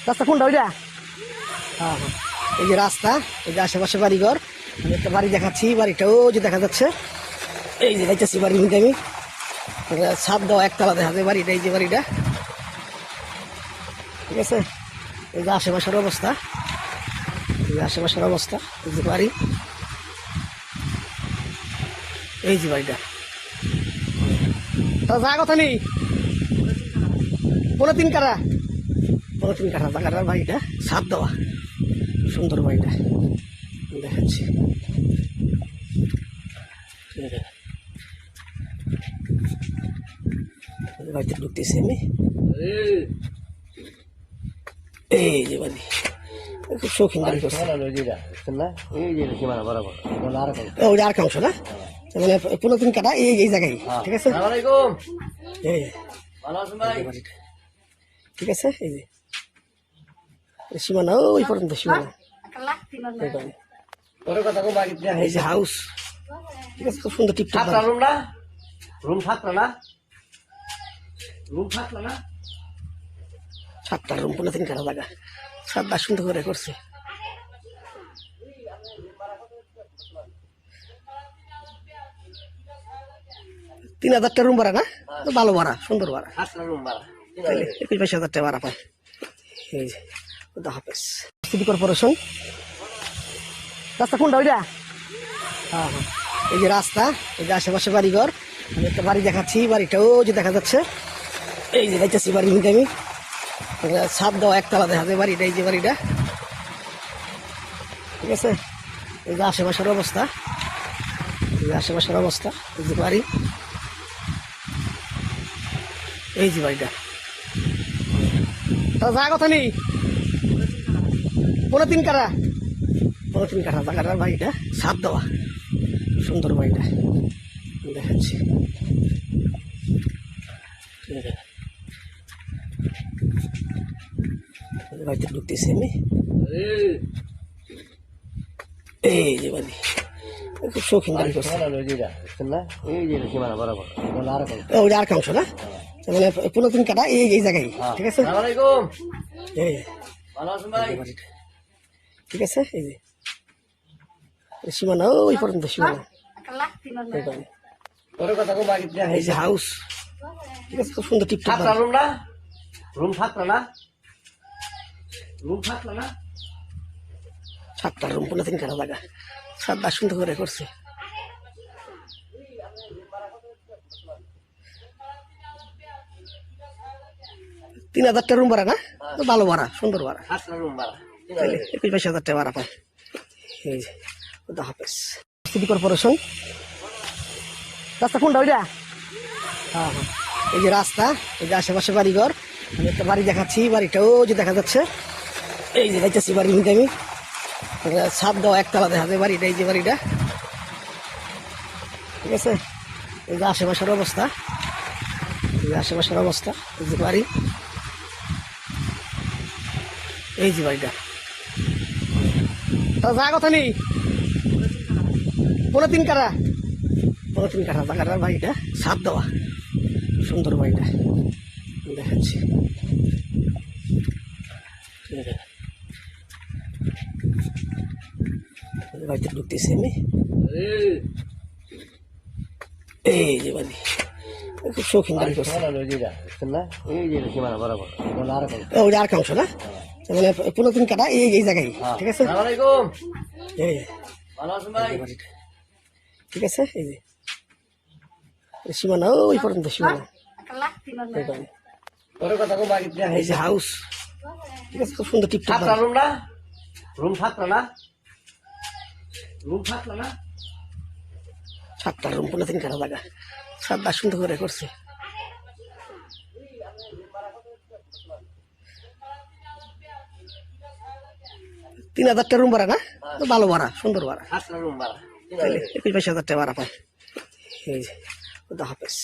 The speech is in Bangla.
রাস্তা কোনটা ওইটা? হ্যাঁ হ্যাঁ, এই যে রাস্তা, এই যে আশেপাশে বাড়িঘর। আমি একটা বাড়ি দেখাচ্ছি, বাড়িটাও যে দেখা যাচ্ছে। এই যে যাইতেছি বাড়ির মধ্যে আমি, ছাদ দেওয়া একতলা দেখা যায় বাড়িটা। এই যে বাড়িটা, ঠিক আছে। এই যে আশেপাশের অবস্থা, এই যে আশেপাশের অবস্থা, এই যে বাড়ি, এই যে বাড়িটা। তা যা কথা নেই, 3.5 কাঠা, 3.5 কাঠা জায়গাটার বাড়িটা, ছাদ দেওয়া, সুন্দর বাড়িটা দেখাচ্ছি। বাড়িতে ঢুকতেছি আমি, এই যে বাড়ি, খুব শৌখিন বাড়ি করছে। ওই আর অংশ না, মানে 3.5 কাঠা এই জায়গায়, ঠিক আছে। ঠিক আছে, এই যে সীমানা ওই পর্যন্ত, সীমানা এই যে হাউস, ঠিক আছে, খুব সুন্দর টিপটপ। সাতটা রুম, 3.5 কাঠা জায়গা, সাতটা সুন্দর করে করছে। তিন 3,000 টাকা রুম ভাড়া না, ভালো ভাড়া, সুন্দর ভাড়া, 21-22 হাজার টাকা ভাড়া পায়। এই যে খুদা হাফেজ। সিটি কর্পোরেশন রাস্তা কোনটা ওইটা? হ্যাঁ হ্যাঁ, এই যে রাস্তা, এই যে আশেপাশে বাড়িঘর। আমি একটা বাড়ি দেখাচ্ছি, বাড়িটাও যে দেখা যাচ্ছে। এই যে যাইতেছি বাড়ির মধ্যে আমি, ছাদ দেওয়া একতলা দেখা যায় বাড়িটা। এই যে বাড়িটা, ঠিক আছে। এই যে আশেপাশের অবস্থা, এই যে আশেপাশের অবস্থা, এই যে বাড়ি, এই যে বাড়িটা। তা যা কথা নেই, 3.5 কাঠা, 3.5 কাঠা জায়গাটার বাড়িটা, ছাদ দেওয়া, সুন্দর বাড়িটা দেখাচ্ছি। বাড়িতে ঢুকতেছি আমি, এই যে বাড়ি, খুব শৌখিন বাড়ি করছে। ওই আর অংশ না, মানে 3.5 কাঠা এই জায়গায়, ঠিক আছে। ঠিক আছে, এই যে সীমানা ওই পর্যন্ত, সীমানা এই যে হাউস, ঠিক আছে, খুব সুন্দর টিপটপ। সাতটা রুম, 3.5 কাঠা জায়গা, সাতটা সুন্দর করে করছে। 3,000 টাকা রুম ভাড়া না, ভালো ভাড়া, সুন্দর ভাড়া, 21-22 হাজার টাকা ভাড়া পায়। এই যে খুদা হাফেজ। সিটি কর্পোরেশন রাস্তা কোনটা ওইটা? হ্যাঁ হ্যাঁ, এই যে রাস্তা, এই যে আশেপাশে বাড়িঘর। আমি একটা বাড়ি দেখাচ্ছি, বাড়িটাও যে দেখা যাচ্ছে। এই যে যাইতেছি বাড়ির মধ্যে আমি, ছাদ দেওয়া একতলা দেখা যায় বাড়িটা। এই যে বাড়িটা, ঠিক আছে। এই যে আশেপাশের অবস্থা, এই যে আশেপাশের অবস্থা, এই যে বাড়ি, এই যে বাড়িটা। তা যা কথা নেই, 3.5 কাঠা, 3.5 কাঠা জায়গাটার বাড়িটা, ছাদ দেওয়া, সুন্দর বাড়িটা দেখাচ্ছি। বাড়িতে ঢুকতেছি আমি, এই যে বাড়ি, খুব শৌখিন বাড়ি করছে। ওই আর অংশ না, মানে 3.5 কাঠা এই জায়গায়, ঠিক আছে। ঠিক আছে, এই যে সীমানা ওই পর্যন্ত, সীমানা এই যে হাউস, ঠিক আছে, খুব সুন্দর টিপটপ। সাতটা রুম, 3.5 কাঠা জায়গা, সাতটা সুন্দর করে করছে। 3,000 টাকা রুম ভাড়া না, ভালো ভাড়া, সুন্দর ভাড়া, 21-22 হাজার টাকা ভাড়া পায়। এই যে খুদা হাফেজ।